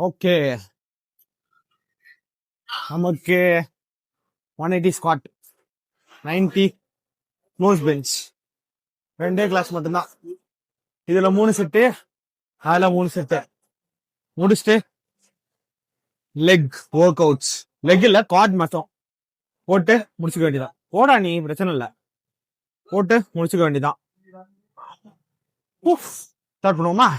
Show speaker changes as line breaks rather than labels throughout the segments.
Okay, நமக்கு 180 squad, 90 close bench, 2 class மட்டும்தான். இதுல 3 செட்டு, அதுல 3 செட்டு முடிச்சுட்டு லெக் ஒர்க் அவுட்ஸ், லெக் இல்ல குவாட் மட்டும் போட்டு முடிச்சுக்க வேண்டியதான். போடா நீ, பிரச்சனை இல்ல, போட்டு முடிச்சுக்க வேண்டியதான். ஸ்டார்ட் பண்ணுவோமா?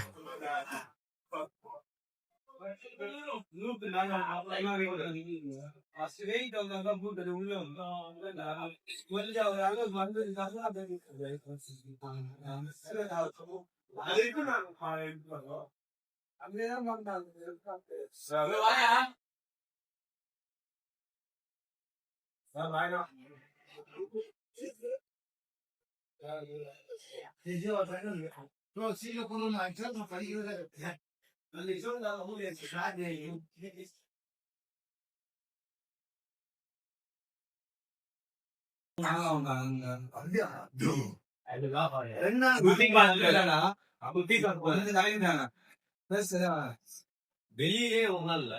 வெளியே ஒன்னால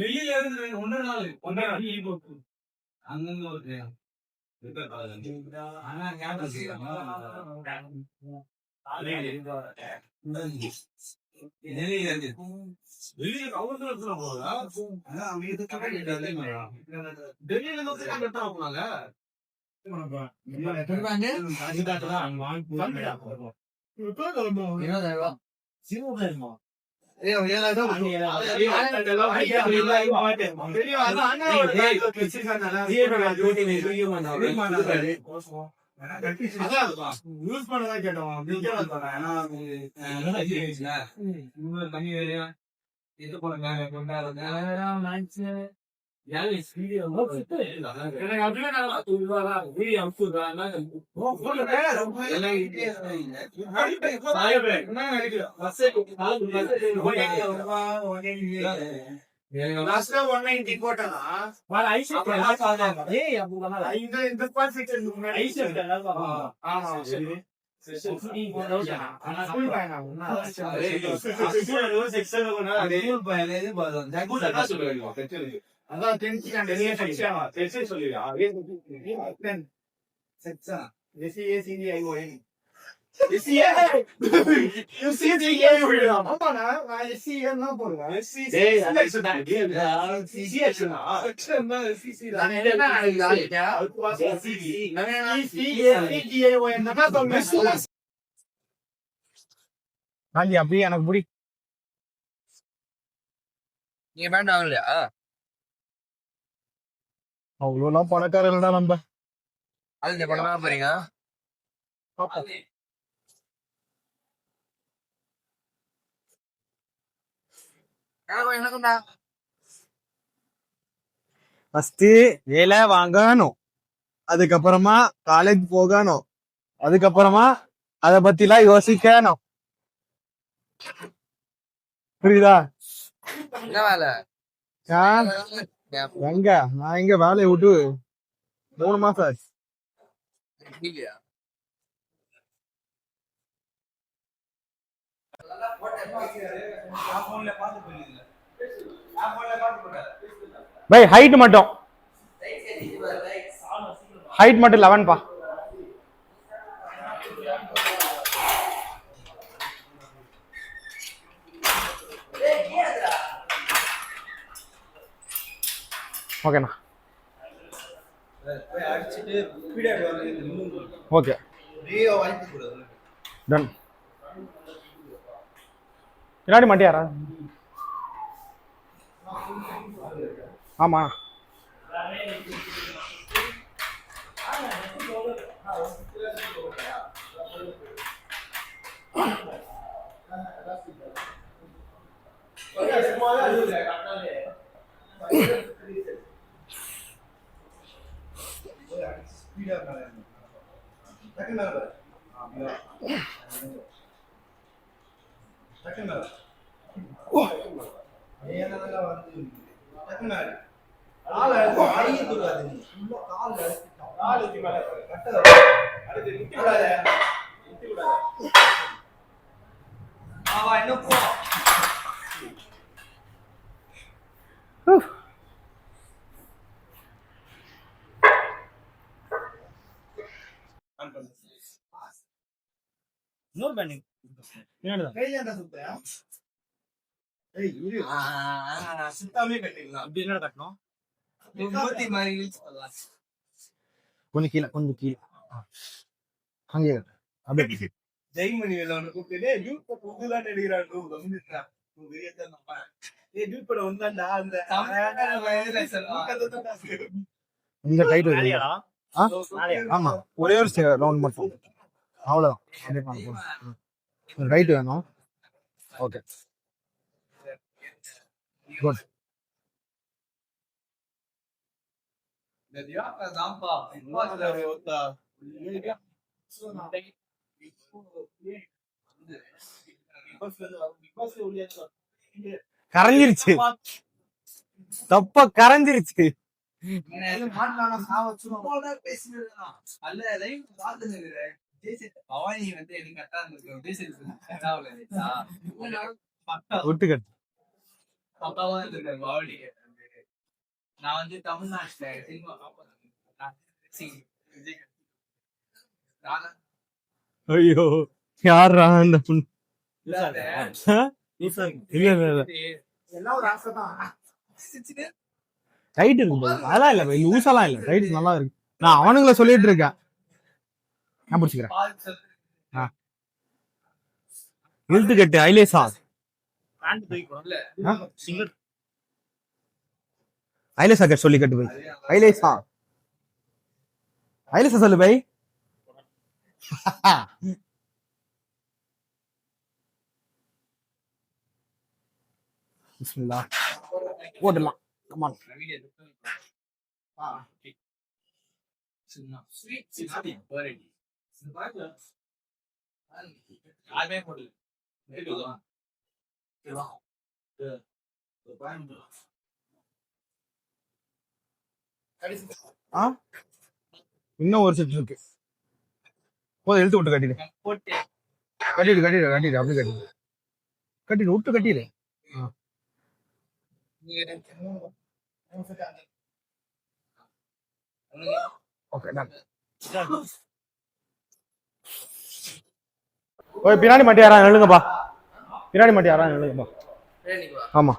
வெளியில இருந்து ஒன்றரை நாள் அங்கங்க ஒரு யூஸ் பண்ணதான் கேட்டோம். இது போல அப்படியே எனக்கு புடி. நீங்க பேண்ட் வாங்கலையா? அவ்வளோலாம் பணக்கார இல்லடா நம்ம. அது இந்த படம் தான் போறீங்க. ஃபர்ஸ்ட் வேலை வாங்கணும், அதுக்கப்புறமா காலேஜ் போகணும், அதுக்கப்புறமா அத பத்திலாம் யோசிக்கணும். புரியுதா? என்ன வேலை? எங்க நான் எங்க வேலையை விட்டு 3 மாசம் ஆச்சு. பை ஹைட் மட்டும் 11 பா. ஓகேண்ணா, ஓகே டன். பின்னாடி மாட்டியாரா? ஆமா, கொஞ்சம் கீழே கொஞ்சம் கீழே அங்கே அப்படியே
ஜெய்மணி கூப்பிட்டு எடுக்கிறான்
இந்த டைட் ஆமா ஒரே ஒரு ரவுண்ட் மட்டும் அவ்வளவுதான் ரைட் வேணும் ஓகே குட் கரைஞ்சிருச்சு தப்ப கரைஞ்சிருச்சு விட்டுக்கட்டு
நான் வந்து தமிழ்நாட்டுல
ஐயோ யாரா அந்த டைட் இருக்கு அதெல்லாம் இல்ல லூஸெல்லாம் இல்ல டைட் நல்லா இருக்கு நான் அவனுங்களை சொல்லிட்டு இருக்கேன் நான் பிடிச்சிக்கிறேன் இழுத்து கட்டு ஐலேசா ஐலேசா கட் சொல்லி கட்டு பை ஐலேசா ஐலேசா சொல்லு பை பிஸ்மில்லாஹ் போடலாம் கமான் இன்னும் ஒரு செட் இருக்கு போதும் எழுத்து விட்டு கட்டிடு கட்டிடு கட்டிடு கட்டிடு அப்படி கட்டிடு கட்டிடு விட்டு கட்டிடு ஓய் பின்னாடி மாட்டி யாரா எழுங்கப்பா பின்னாடி மாட்டி யாரா எழுங்கப்பா ஆமா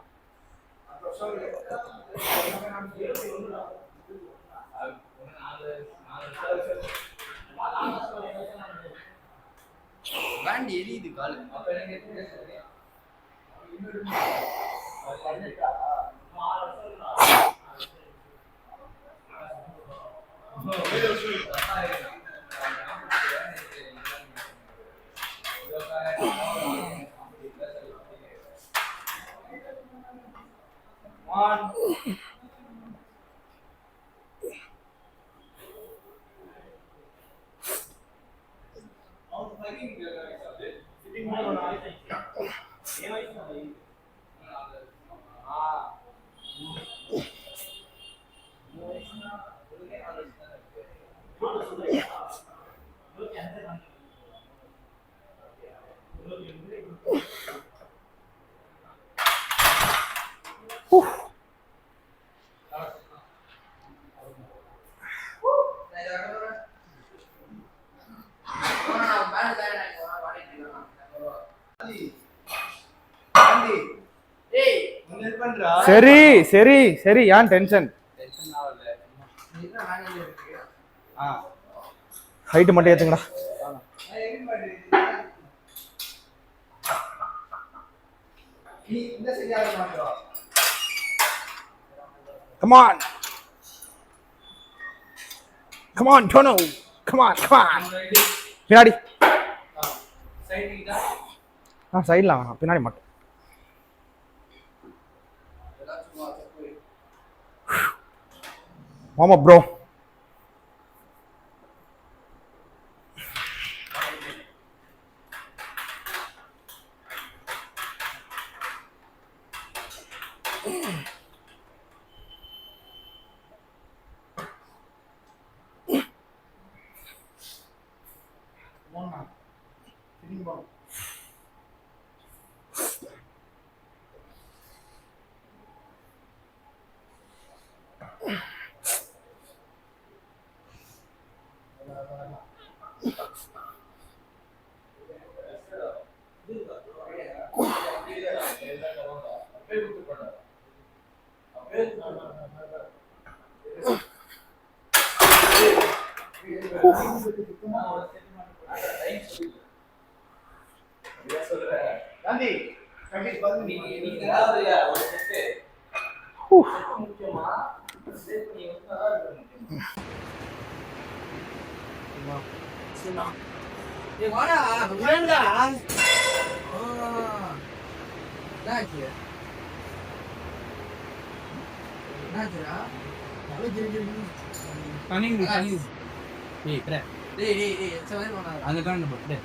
எரியுது காலு
சரி சரி சரி ஏன் டென்ஷன் ஹைட் மட்டும் ஏத்துங்கடா come on come on Tono come on பின்னாடி சைடுல வேணாம் பின்னாடி மட்டும் ஆமா ப்ரோ
காந்தி நீங்க ஏதாவது ஒரு செட் முக்கியமா நீ வாடா வேண்டா என்னாச்சு என்னாச்சுடா கனிங்க டேய் பிரே டேய் டேய் டேய் எச்சவே பண்ணாத அங்க காணு போடு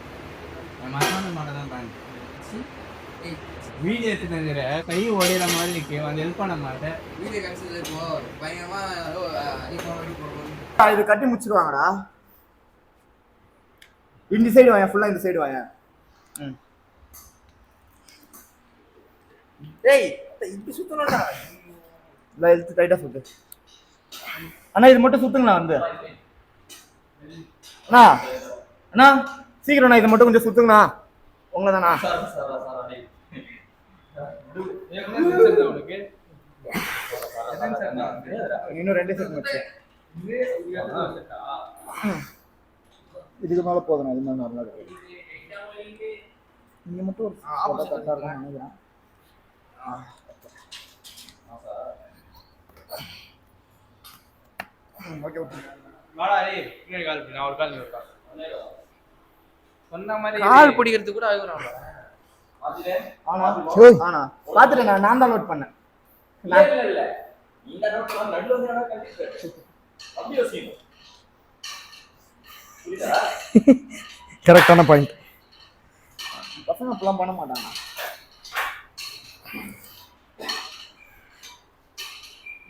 மசாலா மாட்டதான் காணு ஏய் வீடியோ எடுத்துங்கற கை ஓடிற மாதிரி இருக்கு வந்து ஹெல்ப் பண்ண மாட்டே வீடியோ கேன்சல் போ பயங்கரமா அடி போறோம்
இது கட்டி முடிச்சிடுவாங்கடா. இந்த சைடு வாங்க, ஃபுல்லா இந்த சைடு வாங்க.
டேய் இது சுத்தணும்டா
இல்ல இழுத்து டைட்டா சுத்து. அண்ணா இது மட்டும் சுத்துங்களா வந்து. அண்ணா அண்ணா சீக்கிரம் இது மட்டும் கொஞ்சம் சுத்துங்கண்ணா. உங்களை தானா இன்னும் 2 செட் வச்சு இதுக்கு மேல போதும். இது மாதிரி நார்மலா இருக்கு. நீங்க மட்டும் கரெக்டா இருக்கும் நினைக்கிறேன். ஓகே ஓகே
வாடா ஏய் பின்னாடி கால் நான் ஒரு கால் நீ ஒரு கால் சொன்ன மாதிரி கால் பிடிக்கிறதுக்கு கூட ஆகுறாங்க
ஆனா பாத்துட்டேன். நான் தான் நோட் பண்ணேன்.
இல்ல இந்த நோட் நான் நடுவுல வந்து கண்டிப்பா அப்படியே யோசிங்க புரியுதா
கரெக்டான பாயிண்ட். பசங்க அப்பலாம் பண்ண மாட்டாங்க.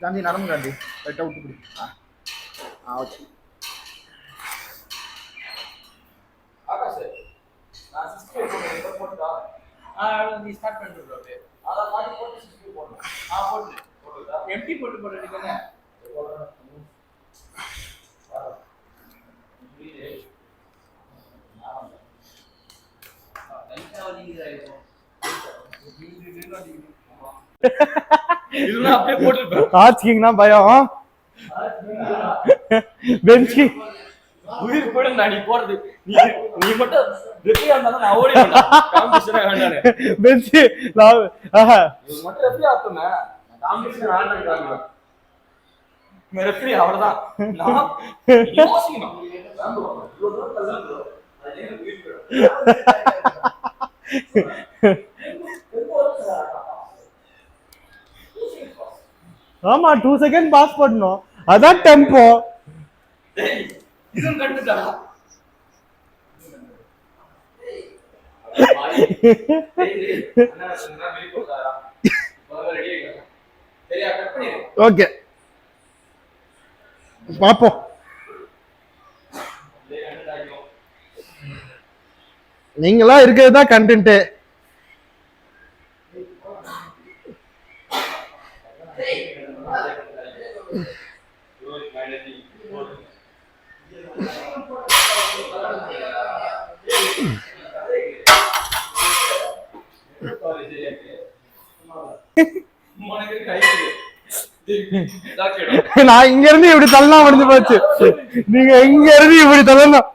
காந்தி நடந்து காந்தி ரைட்டா விட்டு பிடி. ஓகே
ஆகாஷ் நான் சிஸ்டர் போட்டா நீ ஸ்டார்ட் பண்ணிட்டு bro அத மாதிரி போட்டு சிஸ்டர் போடு போடுடா எம்டி போட்டு போடுறீங்கனே இதெல்லாம் அப்படியே போட்டுருப்பேன்.
ஆச்சிங்கனா பயம். பெஞ்சி
உயிர் கூட நான் நீ போறது நீ மட்டும் ரெஃப்ரியா இருந்தாலும் நான் ஓடி வரேன். காம்படிஷனே வேண்டானே.
பெஞ்சி நான்
இது மட்டும் ரெஃப்ரியா ஆத்துமே. காம்படிஷன் ஆடுறாங்க. मैं रेफरी அவ்வளவுதான். நான் யோசிக்கணும். இவ்வளவு தூரம் தள்ளலாம் bro. அதே உயிர் போயிடும்.
ஆமா 2 செகண்ட் பாஸ் பண்ணனும். அதான் டெம்போ.
டேய் இது கண்டுடா.
ஓகே பாப்போம். நீங்களா இருக்கிறது தான் கண்டென்ட். நான் இங்க இருந்து இப்படி தள்ளலாம் முடிஞ்சு போச்சு. நீங்க இங்க இருந்து இப்படி தள்ளலாம்.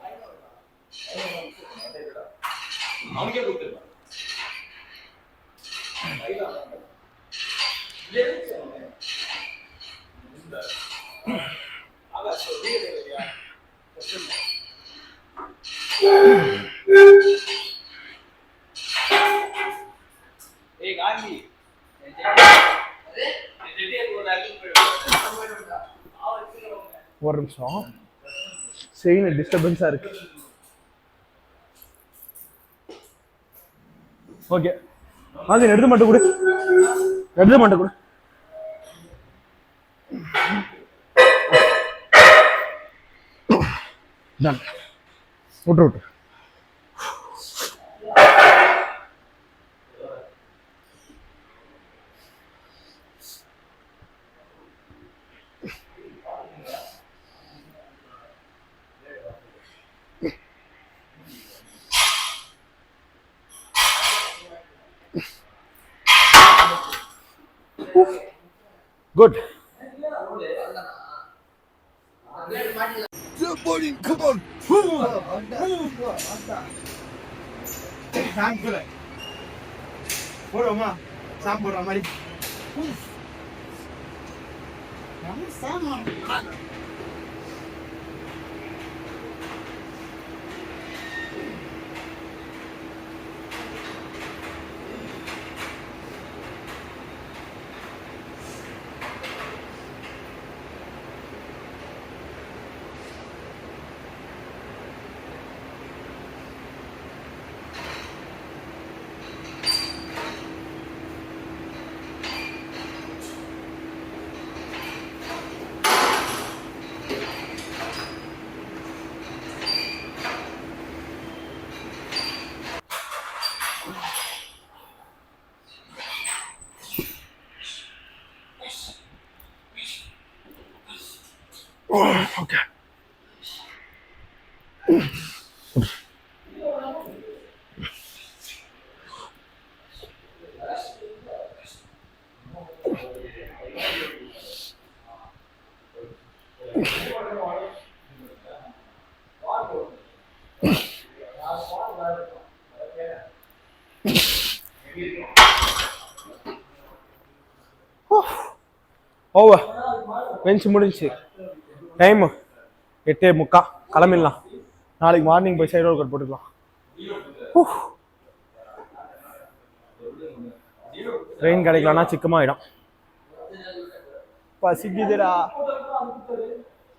ஒரு நிமிஷம் செயின் டிஸ்டர்பன்ஸா இருக்கு. ஓகே அது எடுத்து மட்டும் கொடு. எடுத்து மட்டும் கொடு. டன் விட்டு விட்டு
குட். போடுவோமா சாப்பிடுற மாதிரி. ஓகே. ஓவர். பெஞ்ச் முடிஞ்சு. டைமு 8:45 கிளம்பிடலாம். நாளைக்கு மார்னிங் போய் சைடு ஒர்க் அவுட் போட்டுக்கலாம். ட்ரெயின் கிடைக்கலன்னா சிக்கமாயிடும். பசிக்குதுடா,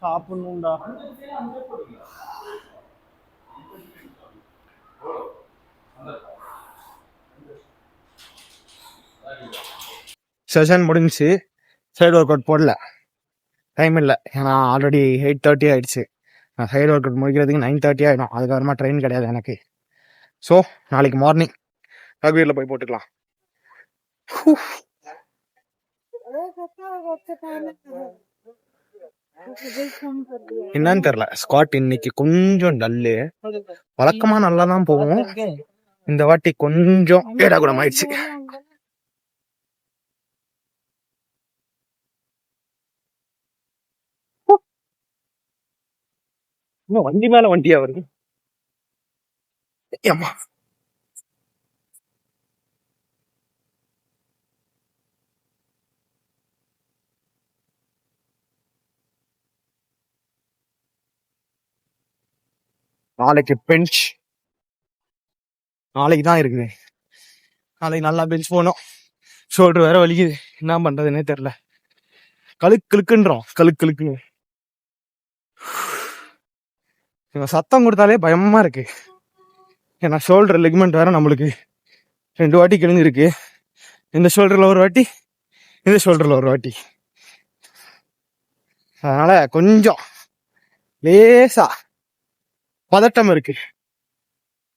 சாப்பிடணும்டா. செஷன் முடிஞ்சு. சைடு ஒர்க் அவுட் போடல, டைம் இல்லை. ஏன்னா ஆல்ரெடி 8:30 ஆயிடுச்சு. நான் சைடு ஒர்க் அவுட் முடிக்கிறதுக்கு 9:30 ஆகிடும். அதுக்கப்புறமா ட்ரெயின் கிடையாது எனக்கு. ஸோ நாளைக்கு மார்னிங் ரகுவீரில் போய் போட்டுக்கலாம். என்னன்னு தெரியல, ஸ்குவாட் இன்னைக்கு கொஞ்சம் டல்லு. வழக்கமா நல்லா தான் போகும், இந்த வாட்டி கொஞ்சம் ஏடாகுடம் ஆயிடுச்சு. இன்னும் வண்டி மேல வண்டியா வருது. ஏம்மா நாளைக்கு பெஞ்ச், நாளைக்கு தான் இருக்குது. நாளைக்கு நல்லா பெஞ்ச் போகணும். ஷோல்டர் வேற வலிக்குது, என்ன பண்றதுன்னே தெரியல. கழுக்குன்றோம், கழுக்குன்னு இவன் சத்தம் கொடுத்தாலே பயமா இருக்கு. ஏன்னா ஷோல்டர் லெக்மெண்ட் வேற நம்மளுக்கு 2 வாட்டி கிழிஞ்சிருக்கு. இந்த ஷோல்டர்ல ஒரு வாட்டி, இந்த ஷோல்டர்ல ஒரு வாட்டி. அதனால கொஞ்சம் லேசா பதட்டம் இருக்கு.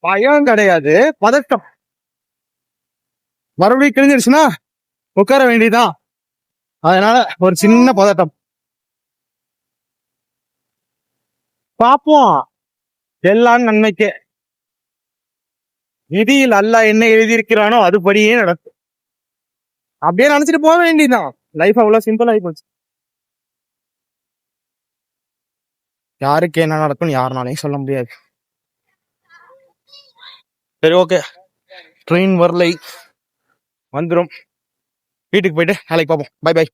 பயம் கிடையாது, பதட்டம். மறுபடியும் கிழிஞ்சிருச்சுன்னா உட்கார வேண்டியதான். அதனால ஒரு சின்ன பதட்டம். பாப்போம், எல்லாம் நன்மைக்கே. விதியில் அல்லாஹ் என்ன எழுதியிருக்கிறானோ அதுபடியே நடக்கும். அப்படியே நினைச்சிட்டு போக வேண்டியதுதான். லைஃப் அவ்வளவு சிம்பிள் ஆகி போச்சு. யாருக்கு என்ன நடக்கும்னு யாருனாலையும் சொல்ல முடியாது. சரி, ஓகே. ட்ரெயின் வரலை, வந்துடும். வீட்டுக்கு போயிட்டு நாளைக்கு பார்ப்போம். Bye by.